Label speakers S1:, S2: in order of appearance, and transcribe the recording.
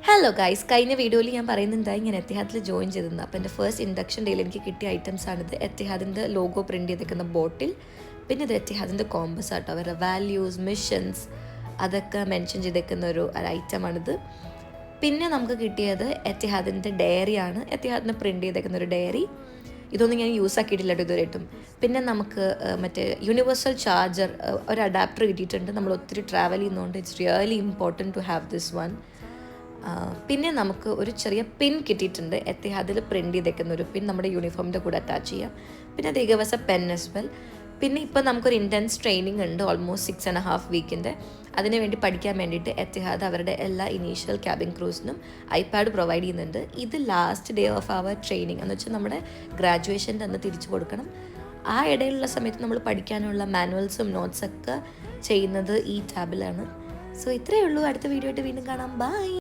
S1: Hello guys, കഴിഞ്ഞ വീഡിയോയിൽ ഞാൻ പറയുന്നുണ്ടായി ഞാൻ എത്തിഹാദിൽ ജോയിൻ ചെയ്തിരുന്നു. അപ്പോൾ എൻ്റെ ഫസ്റ്റ് ഇൻഡക്ഷൻ ഡേയിൽ എനിക്ക് കിട്ടിയ ഐറ്റംസ് ആണിത്. എത്തിഹാദിൻ്റെ ലോഗോ പ്രിൻറ്റ് ചെയ്തിരിക്കുന്ന ബോട്ടിൽ, പിന്നെ ഇത് എത്തിഹാദിൻ്റെ കോമ്പസ് ആട്ടോ. അവരുടെ വാല്യൂസ്, മിഷൻസ് അതൊക്കെ മെൻഷൻ ചെയ്തേക്കുന്ന ഒരു ഐറ്റമാണിത്. പിന്നെ നമുക്ക് കിട്ടിയത് എത്തിഹാദിൻ്റെ ഡയറിയാണ്. എത്തിഹാദിന് പ്രിൻറ്റ് ചെയ്തേക്കുന്ന ഒരു ഡയറി. ഇതൊന്നും ഞാൻ യൂസ് ആക്കിയിട്ടില്ല കേട്ടോ ഇതുവരെയായിട്ടും. പിന്നെ നമുക്ക് മറ്റേ യൂണിവേഴ്സൽ ചാർജർ, ഒരു അഡാപ്റ്റർ കിട്ടിയിട്ടുണ്ട്. നമ്മൾ ഒത്തിരി ട്രാവൽ ചെയ്യുന്നതുകൊണ്ട് it's really important to have this one. പിന്നെ നമുക്ക് ഒരു ചെറിയ പിൻ കിട്ടിയിട്ടുണ്ട്. എത്തിഹാദിൽ പ്രിൻറ്റ് ചെയ്തേക്കുന്ന ഒരു പിൻ നമ്മുടെ യൂണിഫോമിൻ്റെ കൂടെ അറ്റാച്ച് ചെയ്യാം. പിന്നെ they give us a pen as well. പിന്നെ ഇപ്പോൾ നമുക്കൊരു ഇൻറ്റൻസ് ട്രെയിനിങ് ഉണ്ട്, ഓൾമോസ്റ്റ് 6.5 വീക്കിൻ്റെ. അതിനുവേണ്ടി പഠിക്കാൻ വേണ്ടിയിട്ട് എത്തിഹാദ് അവരുടെ എല്ലാ ഇനീഷ്യൽ ക്യാബിൻ ക്രൂസിനും ഐപാഡ് പ്രൊവൈഡ് ചെയ്യുന്നുണ്ട്. ഇത് last day of our training എന്ന് വെച്ചാൽ നമ്മുടെ ഗ്രാജുവേഷൻ്റെ അന്ന് തിരിച്ചു കൊടുക്കണം. ആ ഇടയിലുള്ള സമയത്ത് നമ്മൾ പഠിക്കാനുള്ള മാനുവൽസും നോട്ട്സൊക്കെ ചെയ്യുന്നത് ഈ ടാബിലാണ്. സോ ഇത്രയേ ഉള്ളൂ. അടുത്ത വീഡിയോ ആയിട്ട് വീണ്ടും കാണാം. ബൈ.